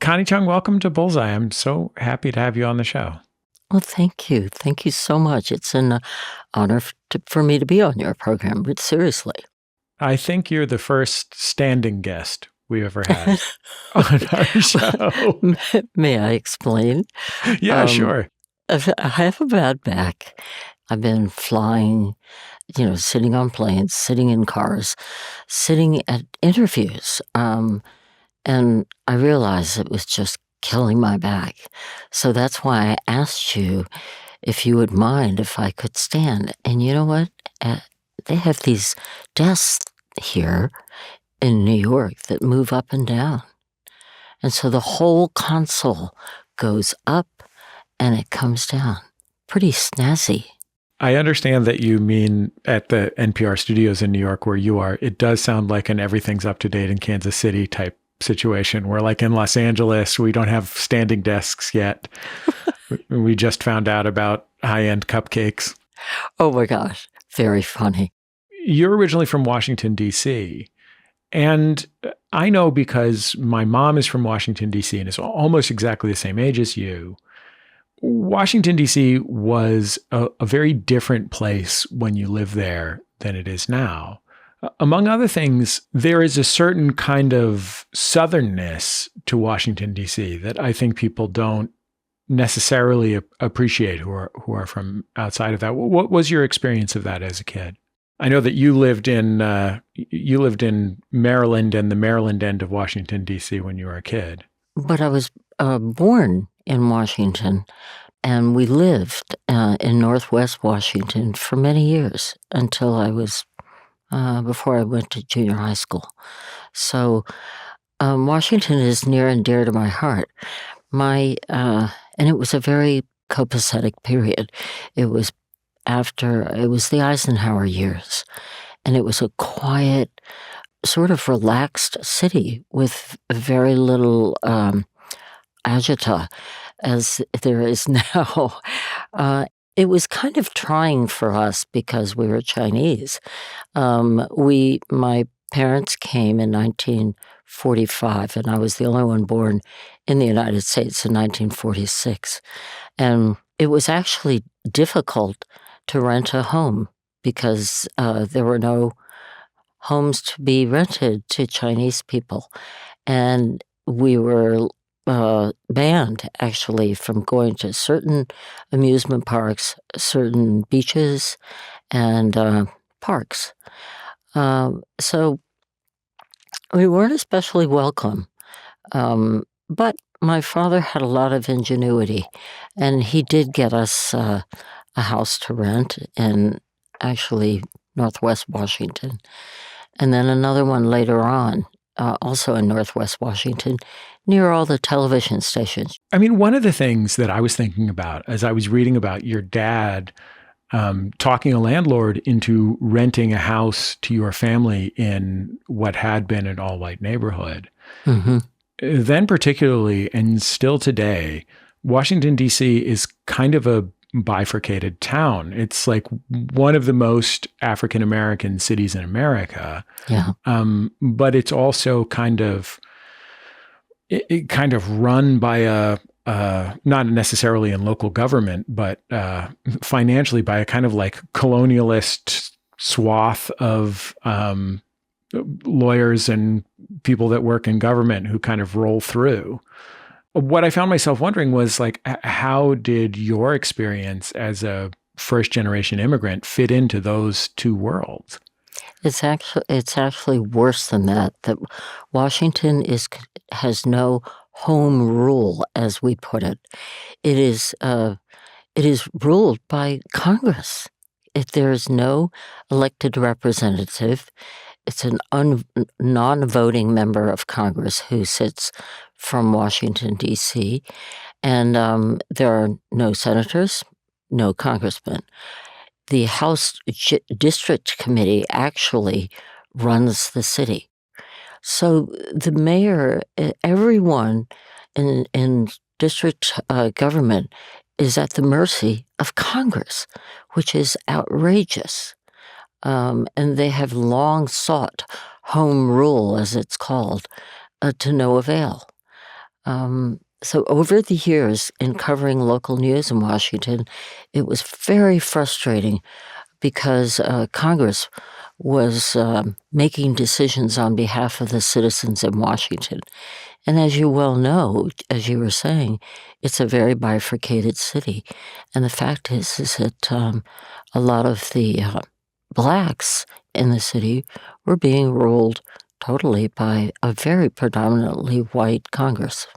Connie Chung, welcome to Bullseye. I'm so happy to have you on the show. Well, thank you. Thank you so much. It's an honor for me to be on your program, but seriously. I think you're the first standing guest we ever had on our show. May I explain? Yeah, sure. I have a bad back. I've been flying, sitting on planes, sitting in cars, sitting at interviews. And I realized it was just killing my back. So that's why I asked you if you would mind if I could stand. And you know what? They have these desks here in New York that move up and down. And so the whole console goes up and it comes down. Pretty snazzy. I understand that you mean at the NPR studios in New York where you are. It does sound like an everything's up to date in Kansas City type situation where, like in Los Angeles, we don't have standing desks yet. We just found out about high-end cupcakes. Oh my gosh, very funny. You're originally from Washington, D.C., and I know because my mom is from Washington, D.C., and is almost exactly the same age as you. Washington, D.C. was a very different place when you lived there than it is now. Among other things, there is a certain kind of southernness to Washington, D.C. that I think people don't necessarily appreciate who are from outside of that. What was your experience of that as a kid? I know that you lived in Maryland and the Maryland end of Washington, D.C. when you were a kid. But I was born in Washington, and we lived in Northwest Washington for many years until I was before I went to junior high school. So Washington is near and dear to my heart. And it was a very copacetic period. It was the Eisenhower years, and it was a quiet, sort of relaxed city with very little agita as there is now. It was kind of trying for us because we were Chinese. My parents came in 1945, and I was the only one born in the United States in 1946. And it was actually difficult to rent a home because there were no homes to be rented to Chinese people. And we were banned, actually, from going to certain amusement parks, certain beaches, and parks. So we weren't especially welcome. But my father had a lot of ingenuity, and he did get us a house to rent in, actually, Northwest Washington. And then another one later on, also in Northwest Washington, near all the television stations. I mean, one of the things that I was thinking about as I was reading about your dad talking a landlord into renting a house to your family in what had been an all-white neighborhood, then particularly, and still today, Washington, D.C. is kind of a bifurcated town. It's like one of the most African-American cities in America. Yeah. But it's also kind of run by not necessarily in local government, but financially by a kind of like colonialist swath of lawyers and people that work in government who kind of roll through. What I found myself wondering was, like, how did your experience as a first-generation immigrant fit into those two worlds? It's actually worse than that. That Washington has no home rule, as we put it. It is ruled by Congress. If there is no elected representative, it's an non-voting member of Congress who sits from Washington, D.C., and there are no senators, no congressmen. The House District Committee actually runs the city. So the mayor, everyone in district government is at the mercy of Congress, which is outrageous. And they have long sought home rule, as it's called, to no avail. So over the years in covering local news in Washington, it was very frustrating because Congress was making decisions on behalf of the citizens in Washington. And as you well know, as you were saying, it's a very bifurcated city. And the fact is that a lot of the blacks in the city were being ruled totally by a very predominantly white Congress.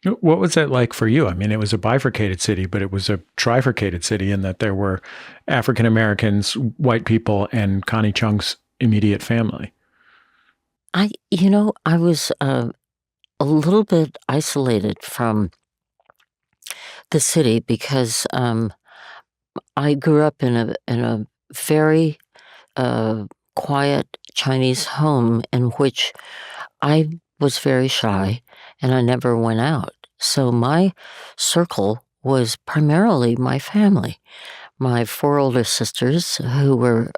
What was that like for you? I mean, it was a bifurcated city, but it was a trifurcated city in that there were African Americans, white people, and Connie Chung's immediate family. I was a little bit isolated from the city because I grew up in a very quiet Chinese home in which I was very shy and I never went out. So my circle was primarily my family. My 4 older sisters, who were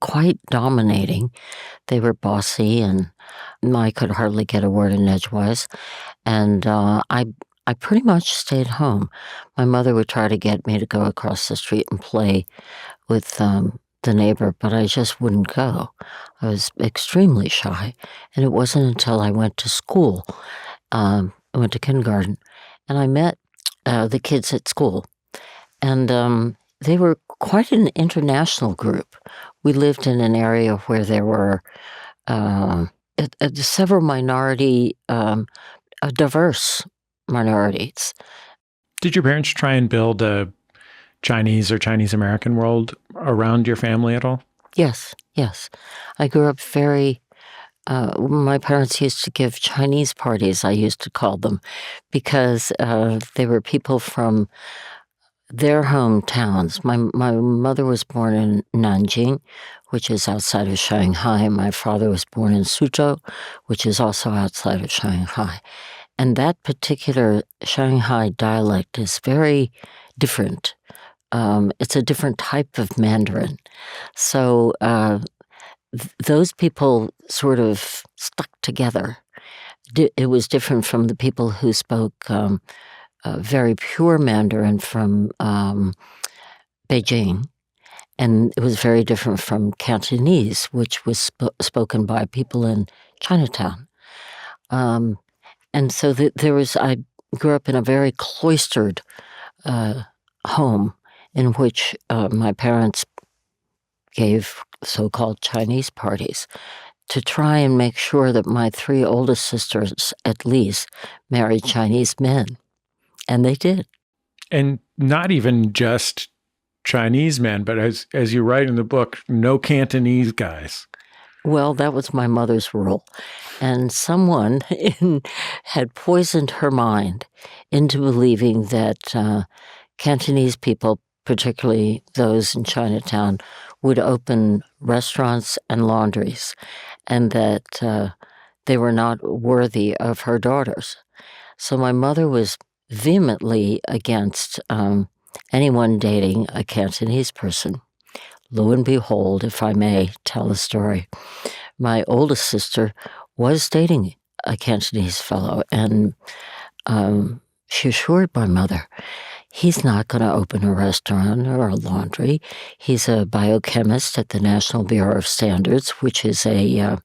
quite dominating. They were bossy, and I could hardly get a word in edgewise. And I pretty much stayed home. My mother would try to get me to go across the street and play with the neighbor, but I just wouldn't go. I was extremely shy, and it wasn't until I went to school, I went to kindergarten, and I met the kids at school, and they were quite an international group. We lived in an area where there were several diverse minorities. Did your parents try and build a Chinese or Chinese American world around your family at all? Yes. I grew up my parents used to give Chinese parties, I used to call them, because they were people from their hometowns. My mother was born in Nanjing, which is outside of Shanghai. My father was born in Suzhou, which is also outside of Shanghai. And that particular Shanghai dialect is very different. It's a different type of Mandarin. So those people sort of stuck together. It was different from the people who spoke very pure Mandarin from Beijing. And it was very different from Cantonese, which was spoken by people in Chinatown. And so I grew up in a very cloistered home in which my parents gave so-called Chinese parties to try and make sure that my 3 oldest sisters, at least, married Chinese men. And they did. And not even just Chinese men, but as you write in the book, no Cantonese guys. Well, that was my mother's rule. And someone had poisoned her mind into believing that Cantonese people, particularly those in Chinatown, would open restaurants and laundries, and that they were not worthy of her daughters. So my mother was vehemently against anyone dating a Cantonese person. Lo and behold, if I may tell the story, my oldest sister was dating a Cantonese fellow, and she assured my mother, he's not going to open a restaurant or a laundry. He's a biochemist at the National Bureau of Standards, which is a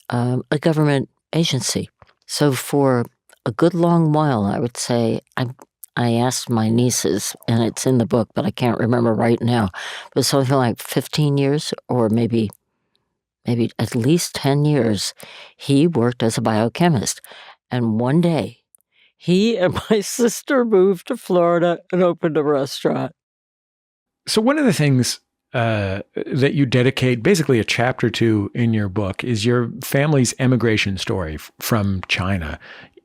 government agency. So for a good long while, I would say, I asked my nieces, and it's in the book, but I can't remember right now, but something like 15 years or maybe at least 10 years, he worked as a biochemist. And one day, he and my sister moved to Florida and opened a restaurant. So one of the things that you dedicate basically a chapter to in your book is your family's emigration story from China.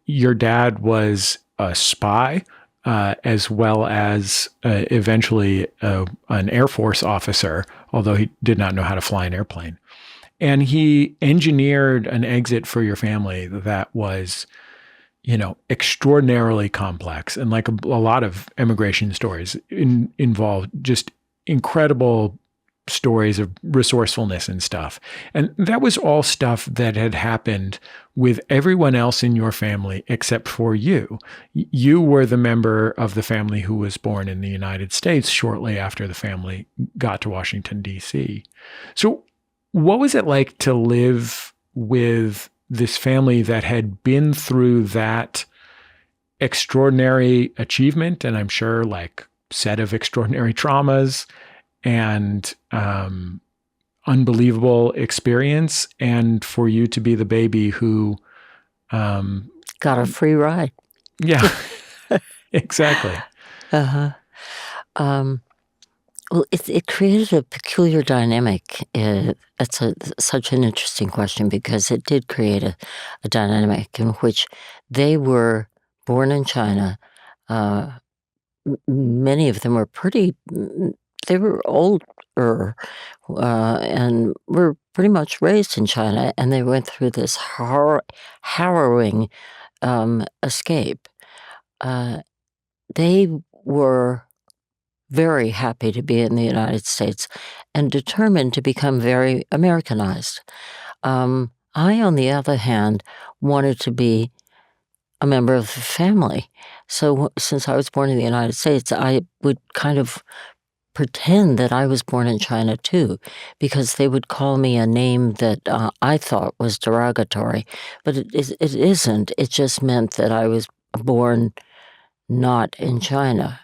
Your dad was a spy, as well as eventually an Air Force officer, although he did not know how to fly an airplane. And he engineered an exit for your family that was, extraordinarily complex. And like a lot of immigration stories involved just incredible stories of resourcefulness and stuff. And that was all stuff that had happened with everyone else in your family except for you. You were the member of the family who was born in the United States shortly after the family got to Washington, D.C. So what was it like to live with this family that had been through that extraordinary achievement, and I'm sure like set of extraordinary traumas and unbelievable experience, and for you to be the baby who got a free ride? Yeah, exactly. Well, it created a peculiar dynamic. That's such an interesting question, because it did create a dynamic in which they were born in China. Many of them were they were older and were pretty much raised in China, and they went through this harrowing escape. They were very happy to be in the United States and determined to become very Americanized. I, on the other hand, wanted to be a member of the family. So since I was born in the United States, I would kind of pretend that I was born in China too, because they would call me a name that I thought was derogatory, but it isn't. It just meant that I was born not in China.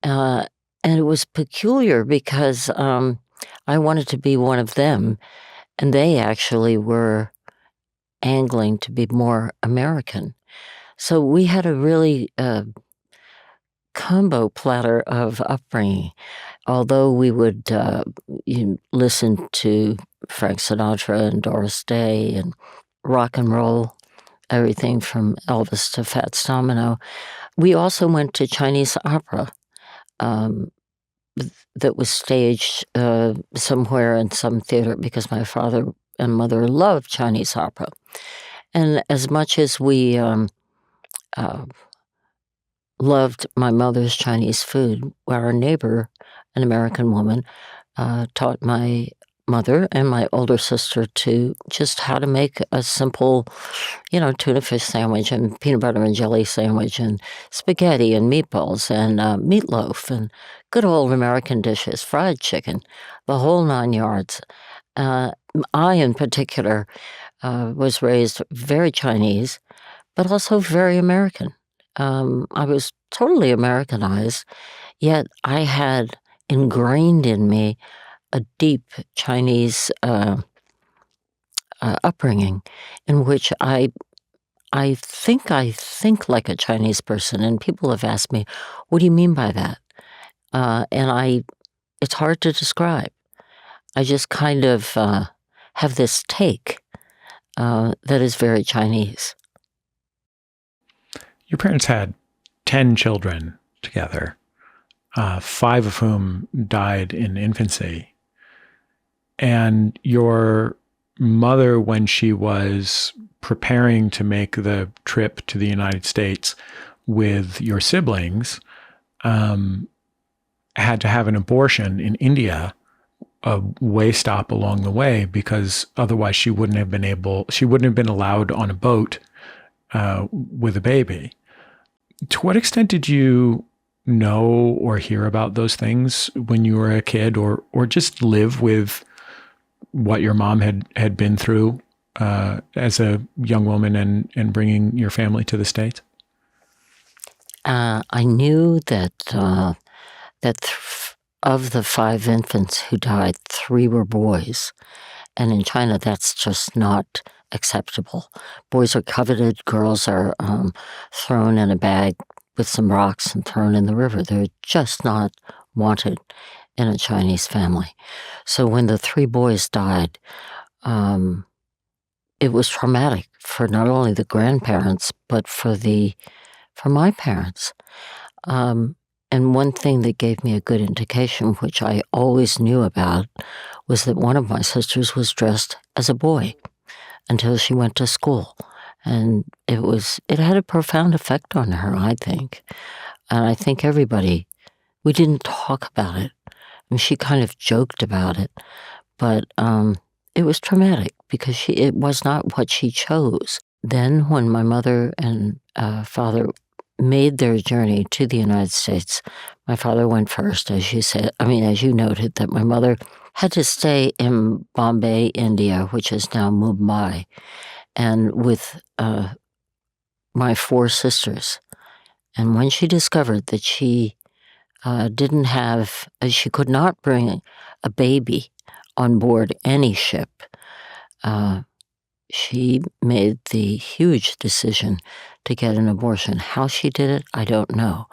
And it was peculiar because I wanted to be one of them, and they actually were angling to be more American. So we had a really combo platter of upbringing. Although we would listen to Frank Sinatra and Doris Day and rock and roll, everything from Elvis to Fats Domino, we also went to Chinese opera. That was staged somewhere in some theater, because my father and mother loved Chinese opera. And as much as we loved my mother's Chinese food, our neighbor, an American woman, taught my mother and my older sister to just how to make a simple, tuna fish sandwich and peanut butter and jelly sandwich and spaghetti and meatballs and meatloaf and good old American dishes, fried chicken, the whole 9 yards. I, in particular, was raised very Chinese, but also very American. I was totally Americanized, yet I had ingrained in me a deep Chinese upbringing, in which I think like a Chinese person, and people have asked me, "What do you mean by that?" And it's hard to describe. I just kind of have this take that is very Chinese. Your parents had 10 children together, 5 of whom died in infancy. And your mother, when she was preparing to make the trip to the United States with your siblings, had to have an abortion in India, a way stop along the way, because otherwise she wouldn't have been allowed on a boat with a baby. To what extent did you know or hear about those things when you were a kid, or just live with what your mom had been through as a young woman and bringing your family to the States? I knew that of the 5 infants who died, 3 were boys. And in China, that's just not acceptable. Boys are coveted, girls are thrown in a bag with some rocks and thrown in the river. They're just not wanted in a Chinese family. So when the 3 boys died, it was traumatic for not only the grandparents, but for my parents. And one thing that gave me a good indication, which I always knew about, was that one of my sisters was dressed as a boy until she went to school. And it had a profound effect on her, I think. And I think everybody, we didn't talk about it. I And she kind of joked about it, but it was traumatic because it was not what she chose. Then when my mother and father made their journey to the United States, my father went first, as you noted, that my mother had to stay in Bombay, India, which is now Mumbai, and with my 4 sisters. And when she discovered that she she could not bring a baby on board any ship, she made the huge decision to get an abortion. How she did it, I don't know.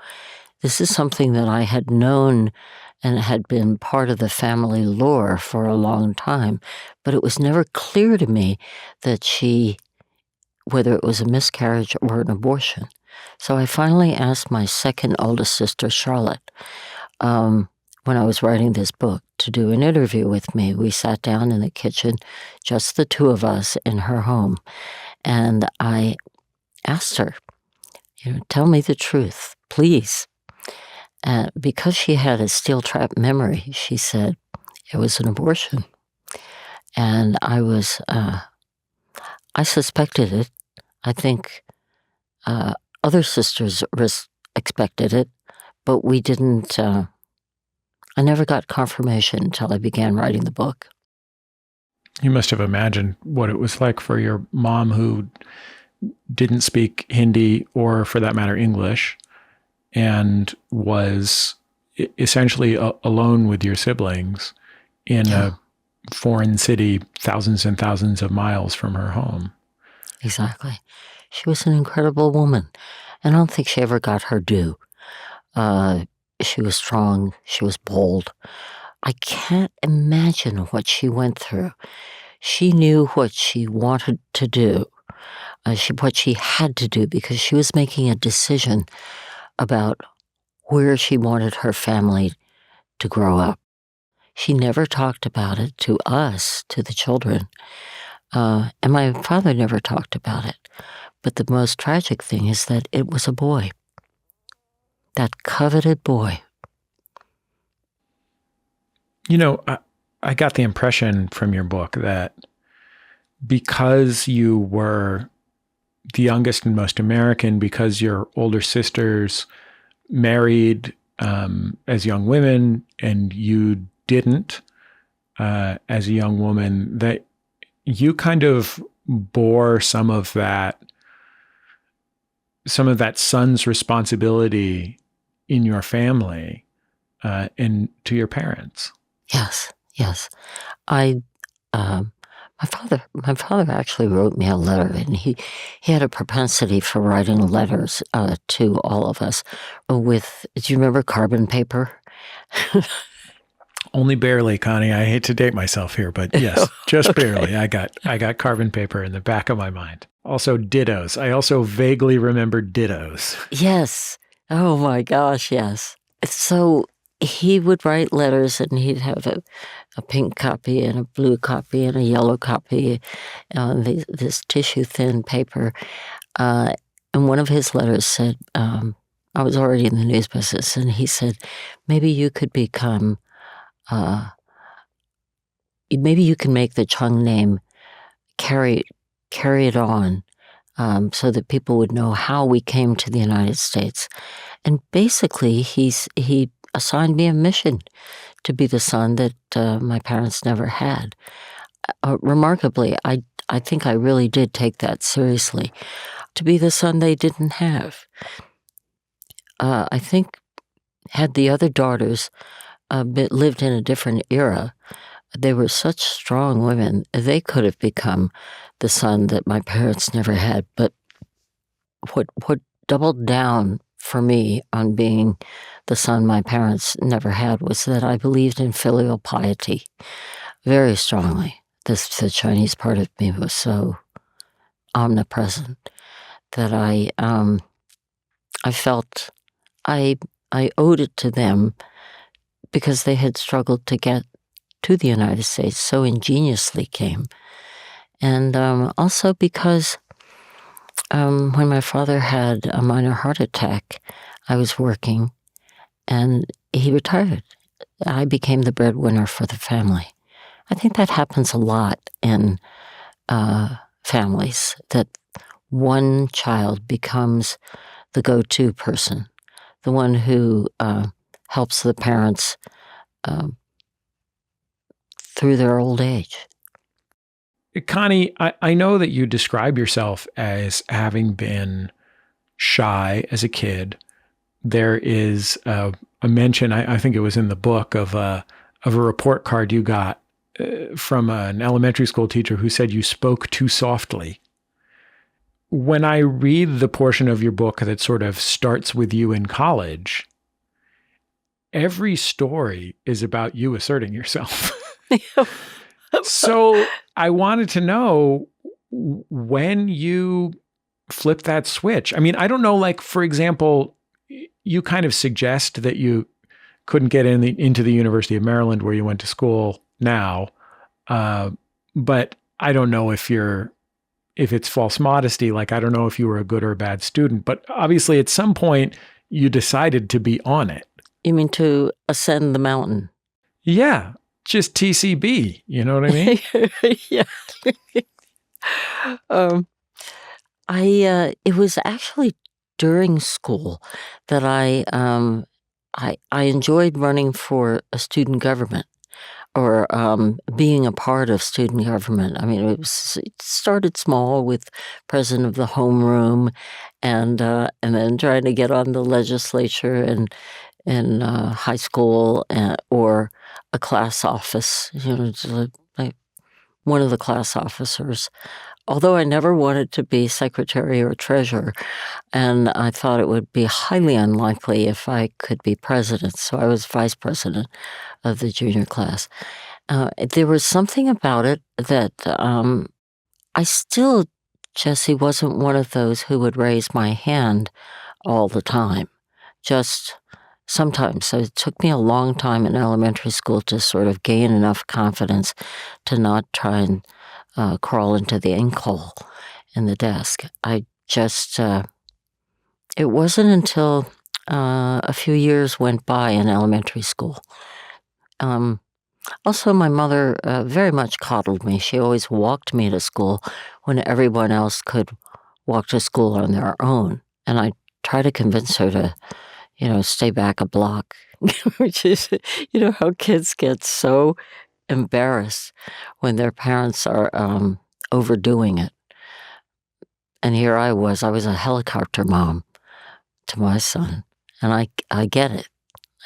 This is something that I had known and had been part of the family lore for a long time, but it was never clear to me that whether it was a miscarriage or an abortion. So I finally asked my second oldest sister, Charlotte, when I was writing this book, to do an interview with me. We sat down in the kitchen, just the 2 of us in her home, and I asked her, tell me the truth, please. Because she had a steel-trap memory, she said it was an abortion. And I suspected it. I think other sisters expected it, but we didn't. I never got confirmation until I began writing the book. You must have imagined what it was like for your mom, who didn't speak Hindi or, for that matter, English, and was essentially alone with your siblings in a foreign city, thousands and thousands of miles from her home. Exactly. She was an incredible woman, and I don't think she ever got her due. She was strong. She was bold. I can't imagine what she went through. She knew what she wanted to do, what she had to do, because she was making a decision about where she wanted her family to grow up. She never talked about it to us, to the children. And my father never talked about it. But the most tragic thing is that it was a boy. That coveted boy. I got the impression from your book that because you were the youngest and most American, because your older sisters married as young women and you didn't as a young woman, that you kind of bore some of that son's responsibility in your family and to your parents. Yes. My father actually wrote me a letter, and he had a propensity for writing letters to all of us do you remember carbon paper? Only barely, Connie. I hate to date myself here, but yes, just Okay. barely. I got carbon paper in the back of my mind. Also dittos. I also vaguely remember dittos. Yes. Oh my gosh, yes. So he would write letters, and he'd have a pink copy and a blue copy and a yellow copy on this tissue-thin paper. And one of his letters said, I was already in the news business, and he said, maybe you could become, maybe you can make the Chung name carry it on, so that people would know how we came to the United States. And basically, he assigned me a mission to be the son that my parents never had. Remarkably, I think I really did take that seriously, to be the son they didn't have. I think had the other daughters lived in a different era, they were such strong women, they could have become the son that my parents never had. But what doubled down for me on being the son my parents never had was that I believed in filial piety very strongly. The Chinese part of me was so omnipresent that I felt I owed it to them, because they had struggled to get to the United States, so ingeniously came. And also because when my father had a minor heart attack, I was working, and he retired. I became the breadwinner for the family. I think that happens a lot in families, that one child becomes the go-to person, the one who helps the parents through their old age. Connie, I know that you describe yourself as having been shy as a kid. There is a mention, I think it was in the book, of a report card you got from an elementary school teacher who said you spoke too softly. When I read the portion of your book that sort of starts with you in college, every story is about you asserting yourself. So I wanted to know when you flipped that switch. I mean, I don't know, like, for example, you kind of suggest that you couldn't get into the University of Maryland where you went to school now. But I don't know if it's false modesty. Like, I don't know if you were a good or a bad student, but obviously at some point you decided to be on it. You mean to ascend the mountain? Yeah. Just TCB, you know what I mean? Yeah. It was actually during school that I enjoyed running for a student government, or being a part of student government. I mean, it started small with president of the homeroom, and then trying to get on the legislature and in high school, or a class office, like one of the class officers. Although I never wanted to be secretary or treasurer, and I thought it would be highly unlikely if I could be president, so I was vice president of the junior class. There was something about it that I still, Jesse, wasn't one of those who would raise my hand all the time. Just sometimes. So it took me a long time in elementary school to sort of gain enough confidence to not try and crawl into the ink hole in the desk. I just, it wasn't until a few years went by in elementary school. Also, my mother very much coddled me. She always walked me to school when everyone else could walk to school on their own. And I tried to convince her to, stay back a block, which is, how kids get so embarrassed when their parents are overdoing it. And here I was a helicopter mom to my son, and I get it.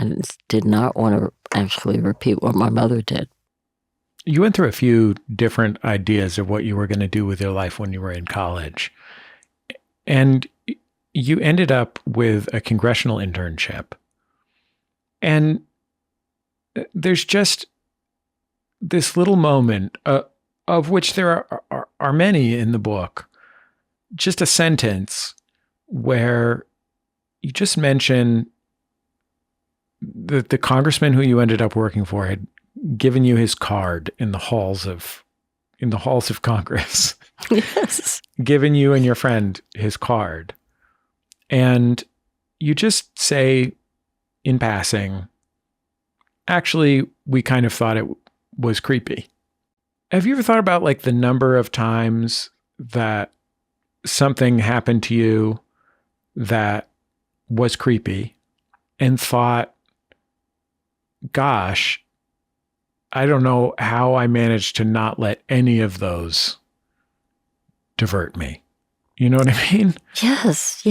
I did not want to actually repeat what my mother did. You went through a few different ideas of what you were going to do with your life when you were in college. And you ended up with a congressional internship. And there's just this little moment, of which there are many in the book, just a sentence where you just mention that the congressman who you ended up working for had given you his card in the halls of Congress. Yes. Given you and your friend his card. And you just say in passing, actually, we kind of thought it was creepy. Have you ever thought about like the number of times that something happened to you that was creepy and thought, gosh, I don't know how I managed to not let any of those divert me? You know what I mean? Yes.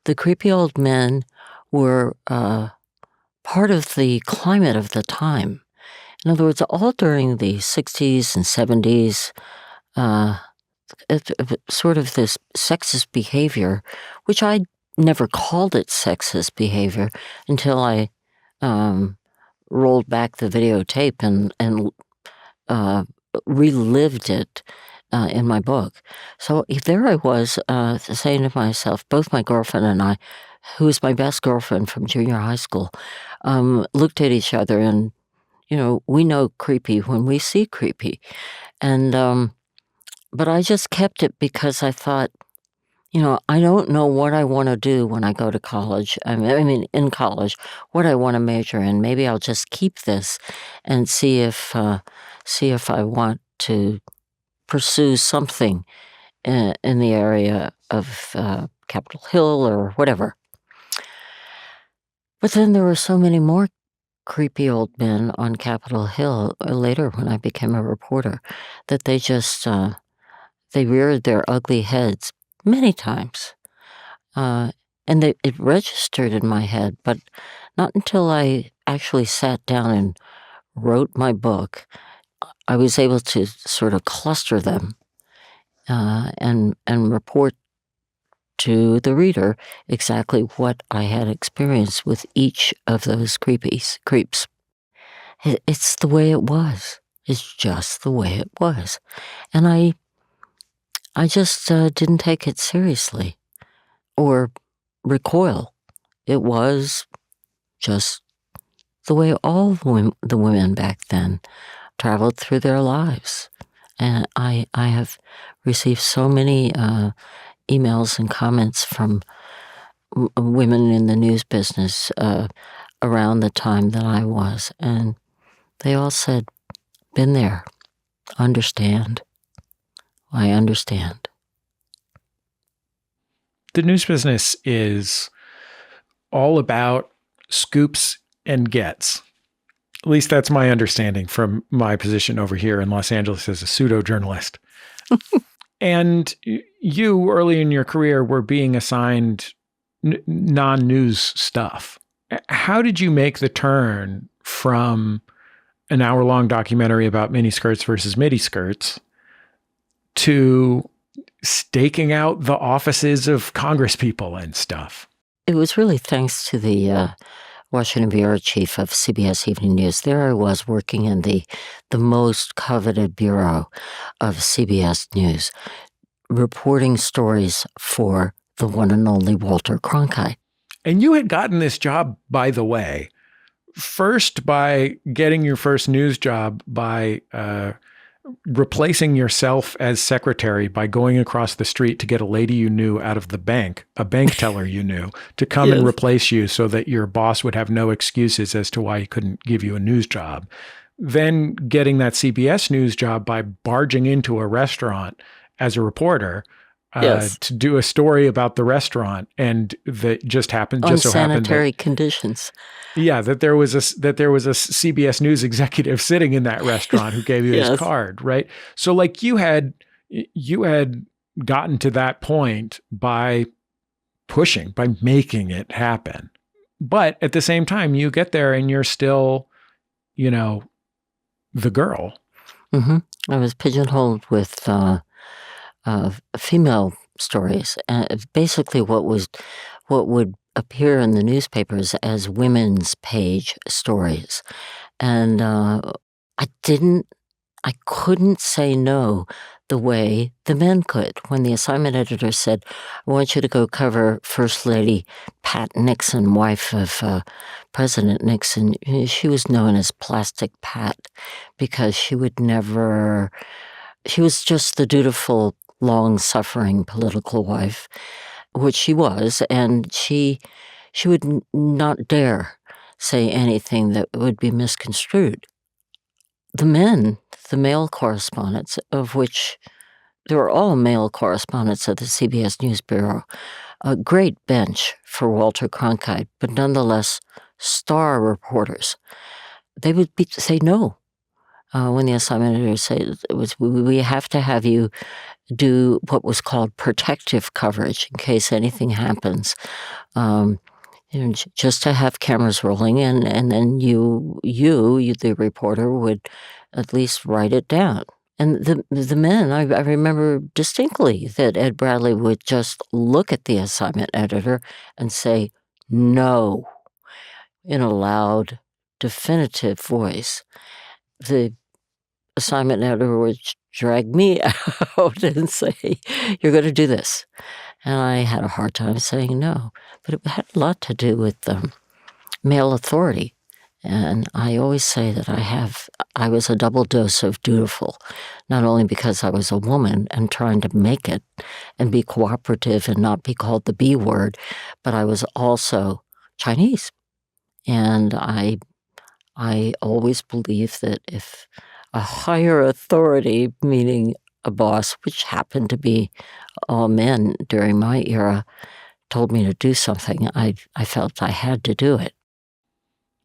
The creepy old men were part of the climate of the time. In other words, all during the 60s and 70s, sort of this sexist behavior, which I never called it sexist behavior until I rolled back the videotape and relived it in my book. So there I was saying to myself, both my girlfriend and I, who was my best girlfriend from junior high school, looked at each other and, we know creepy when we see creepy. And, but I just kept it because I thought, I don't know what I want to do when I go to college. I mean, in college, what I want to major in. Maybe I'll just keep this and see if I want to pursue something in the area of Capitol Hill or whatever. But then there were so many more creepy old men on Capitol Hill later when I became a reporter that they just they reared their ugly heads many times. And it registered in my head, but not until I actually sat down and wrote my book, I was able to sort of cluster them and report to the reader exactly what I had experienced with each of those creeps. It's the way it was. It's just the way it was. And I just didn't take it seriously or recoil. It was just the way all the women back then traveled through their lives. And I have received so many emails and comments from women in the news business around the time that I was. And they all said, been there, understand. I understand. The news business is all about scoops and gets. At least that's my understanding from my position over here in Los Angeles as a pseudo-journalist. And you, early in your career, were being assigned non-news stuff. How did you make the turn from an hour-long documentary about miniskirts versus midi-skirts to staking out the offices of congresspeople and stuff? It was really thanks to the Washington bureau chief of CBS Evening News. There I was working in the most coveted bureau of CBS News, reporting stories for the one and only Walter Cronkite. And you had gotten this job, by the way, first by getting your first news job by replacing yourself as secretary by going across the street to get a lady you knew out of the bank, a bank teller you knew, to come and replace you so that your boss would have no excuses as to why he couldn't give you a news job. Then getting that CBS News job by barging into a restaurant as a reporter to do a story about the restaurant, and that just happened. Unsanitary conditions. Yeah, that there was a CBS News executive sitting in that restaurant who gave you his card, right? So like you had gotten to that point by pushing, by making it happen. But at the same time, you get there and you're still, the girl. Mm-hmm. I was pigeonholed with female stories. Basically what would appear in the newspapers as women's page stories. And I couldn't say no the way the men could. When the assignment editor said, I want you to go cover First Lady Pat Nixon, wife of President Nixon. She was known as Plastic Pat because she was just the dutiful, long-suffering political wife, which she was, and she would not dare say anything that would be misconstrued. The men, the male correspondents, of which there were all male correspondents at the CBS News Bureau, a great bench for Walter Cronkite, but nonetheless star reporters. They would say no. When the assignment editor said it was, we have to have you do what was called protective coverage in case anything happens. Just to have cameras rolling, and then you, the reporter, would at least write it down. And the men, I remember distinctly that Ed Bradley would just look at the assignment editor and say, no, in a loud, definitive voice. The assignment editor would drag me out and say, you're going to do this. And I had a hard time saying no. But it had a lot to do with male authority And I always say that I was a double dose of dutiful, not only because I was a woman and trying to make it and be cooperative and not be called the B word, but I was also Chinese. And I always believe that if a higher authority, meaning a boss, which happened to be all men during my era, told me to do something, I felt I had to do it.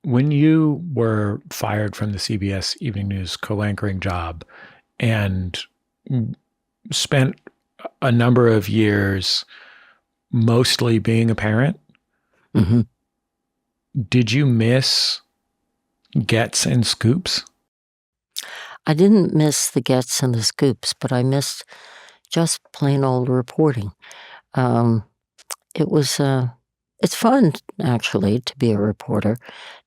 When you were fired from the CBS Evening News co-anchoring job and spent a number of years mostly being a parent, Mm-hmm. did you miss gets and scoops? I didn't miss the gets and the scoops, but I missed just plain old reporting. It was it's fun actually to be a reporter,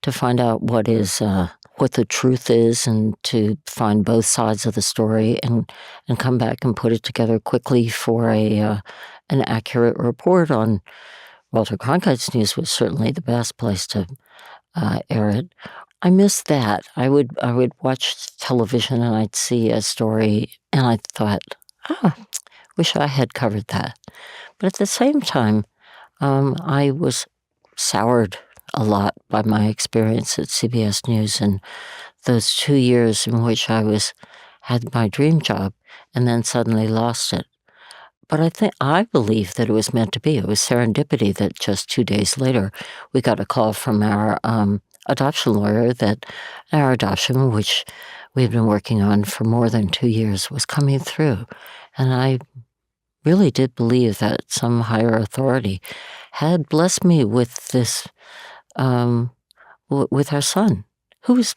to find out what the truth is, and to find both sides of the story and come back and put it together quickly for an accurate report on Walter Cronkite's news. Was certainly the best place to air it. I missed that. I would watch television and I'd see a story and I thought, wish I had covered that. But at the same time, I was soured a lot by my experience at CBS News and those 2 years in which had my dream job and then suddenly lost it. But I believe that it was meant to be. It was serendipity that just 2 days later we got a call from our adoption lawyer that our adoption, which we've been working on for more than 2 years, was coming through. And I really did believe that some higher authority had blessed me with this, with our son, who was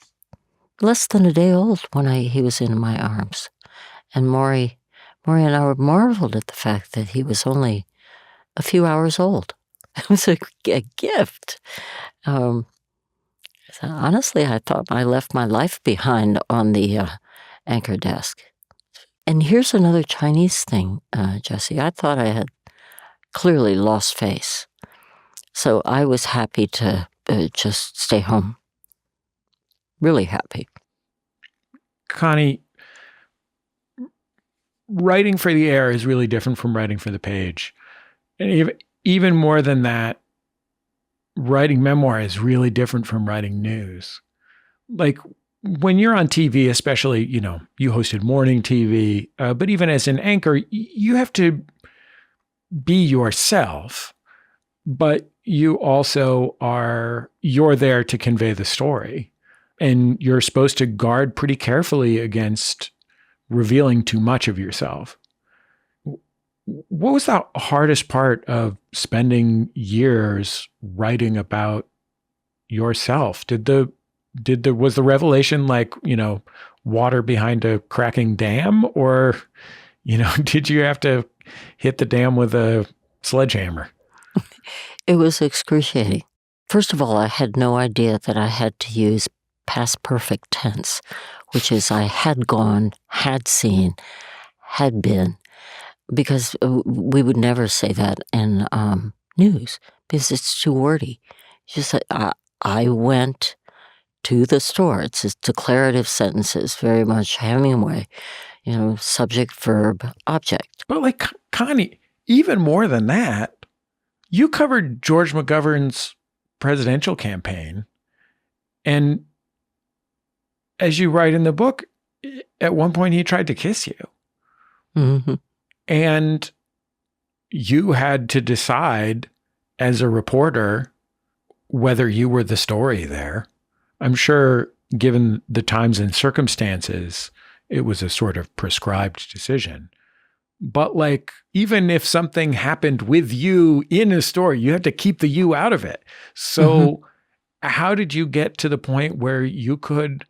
less than a day old when he was in my arms. And Maury and I marveled at the fact that he was only a few hours old. It was a gift. Honestly, I thought I left my life behind on the anchor desk. And here's another Chinese thing, Jesse. I thought I had clearly lost face. So I was happy to just stay home. Really happy. Connie, writing for the air is really different from writing for the page. And even more than that, writing memoir is really different from writing news. Like when you're on TV, especially, you hosted morning TV, but even as an anchor, you have to be yourself, but you also you're there to convey the story. And you're supposed to guard pretty carefully against revealing too much of yourself. What was the hardest part of spending years writing about yourself? Was the revelation like, water behind a cracking dam, or, did you have to hit the dam with a sledgehammer? It was excruciating. First of all, I had no idea that I had to use past perfect tense, which is I had gone, had seen, had been, because we would never say that in news because it's too wordy. Just I went to the store. It's just declarative sentences, very much Hemingway, subject, verb, object. But like, Connie, even more than that, you covered George McGovern's presidential campaign. And as you write in the book, at one point he tried to kiss you. Mm-hmm. And you had to decide as a reporter whether you were the story there. I'm sure, given the times and circumstances, it was a sort of prescribed decision. But like, even if something happened with you in a story, you had to keep the you out of it. So how did you get to the point where you could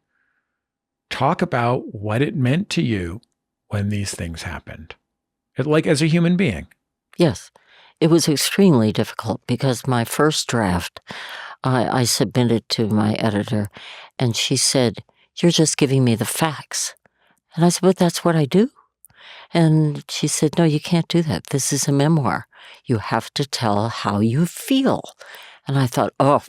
talk about what it meant to you when these things happened, like as a human being? Yes, it was extremely difficult because my first draft, I submitted to my editor, and she said, "You're just giving me the facts." And I said, "But that's what I do." And she said, "No, you can't do that. This is a memoir. You have to tell how you feel." And I thought, oh,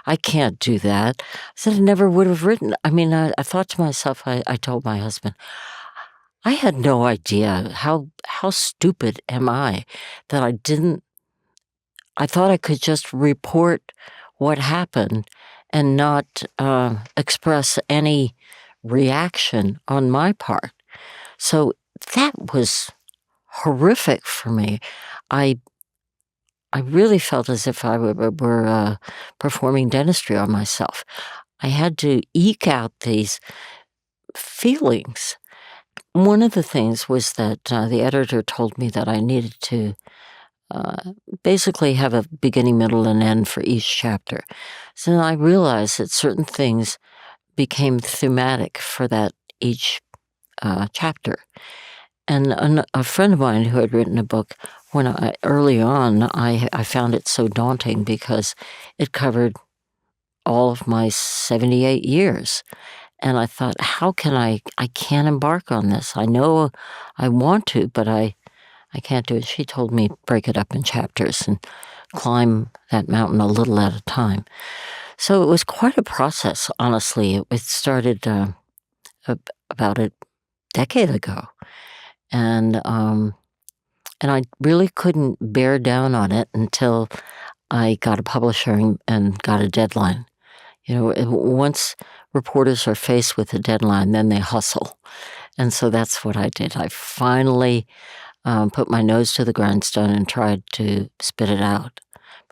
I can't do that. I said I never would have written. I mean, I thought to myself, I told my husband, I had no idea how stupid am I that I thought I could just report what happened and not express any reaction on my part. So that was horrific for me. I really felt as if I were performing dentistry on myself. I had to eke out these feelings. One of the things was that the editor told me that I needed to basically have a beginning, middle, and end for each chapter. So I realized that certain things became thematic for that each chapter. And a friend of mine who had written a book, early on, I found it so daunting because it covered all of my 78 years. And I thought, how can I can't embark on this. I know I want to, but I can't do it. She told me break it up in chapters and climb that mountain a little at a time. So it was quite a process, honestly. It started about a decade ago. And I really couldn't bear down on it until I got a publisher and got a deadline. Once reporters are faced with a deadline, then they hustle. And so that's what I did. I finally put my nose to the grindstone and tried to spit it out.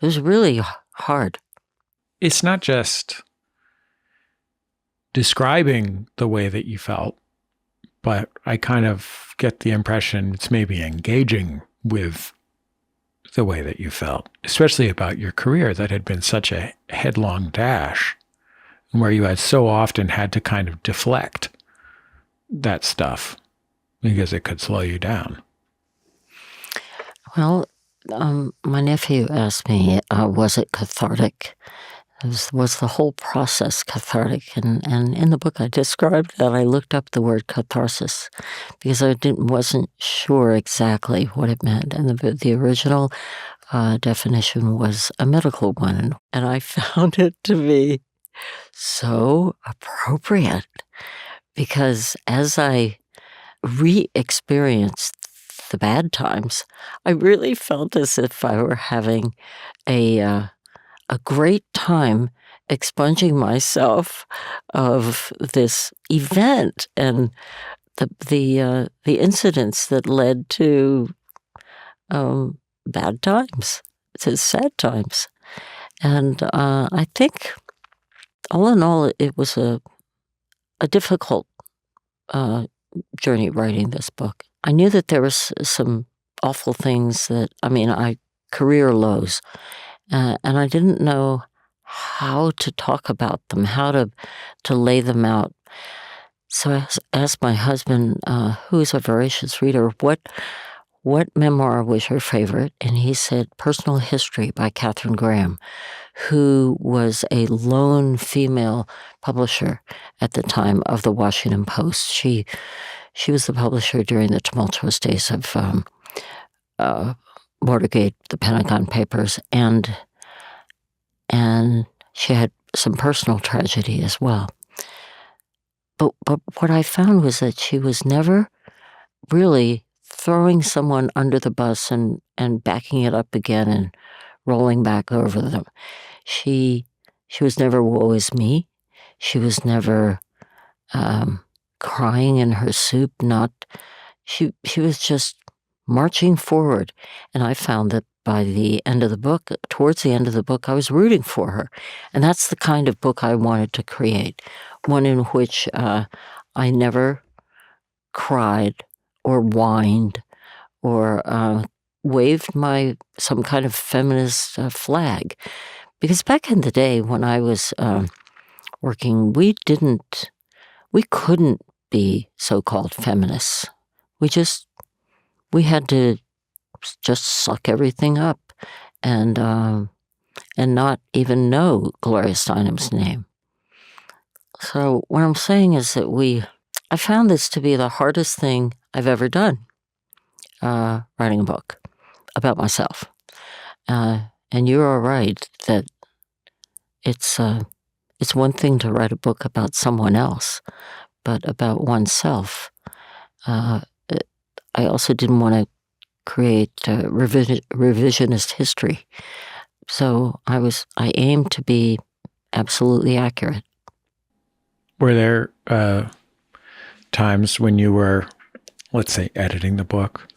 It was really hard. It's not just describing the way that you felt, but I kind of get the impression it's maybe engaging with the way that you felt, especially about your career that had been such a headlong dash, where you had so often had to kind of deflect that stuff because it could slow you down. Well, my nephew asked me, was it cathartic? Was the whole process cathartic? And in the book I described that. I looked up the word catharsis because I wasn't sure exactly what it meant. And the original definition was a medical one. And I found it to be so appropriate because as I re-experienced the bad times, I really felt as if I were having a great time expunging myself of this event and the incidents that led to bad times, to sad times. And I think, all in all, it was a difficult journey writing this book. I knew that there was some awful things career lows. And I didn't know how to talk about them, how to lay them out. So I asked my husband, who is a voracious reader, what memoir was your favorite? And he said Personal History by Katharine Graham, who was a lone female publisher at the time of the Washington Post. She was the publisher during the tumultuous days of Watergate, the Pentagon Papers, and she had some personal tragedy as well. But what I found was that she was never really throwing someone under the bus and backing it up again and rolling back over them. She was never woe is me. She was never crying in her soup. She was just marching forward. And I found that by the end of the book, towards the end of the book, I was rooting for her. And that's the kind of book I wanted to create, one in which I never cried or whined or waved some kind of feminist flag. Because back in the day when I was working, we couldn't be so-called feminists. We had to just suck everything up and not even know Gloria Steinem's name. So what I'm saying is that I found this to be the hardest thing I've ever done, writing a book about myself. And you are right that it's one thing to write a book about someone else, but about oneself. I also didn't want to create revisionist history. So I aimed to be absolutely accurate. Were there times when you were, let's say, editing the book,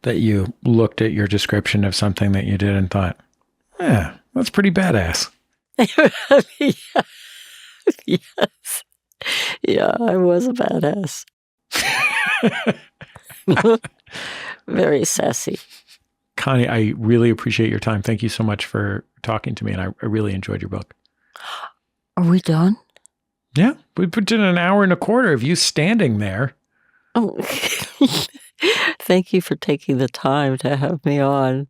that you looked at your description of something that you did and thought, yeah, that's pretty badass? Yes. Yeah, I was a badass. Very sassy. Connie, I really appreciate your time. Thank you so much for talking to me, and I really enjoyed your book. Are we done? Yeah, we put in an hour and a quarter of you standing there. Oh, thank you for taking the time to have me on.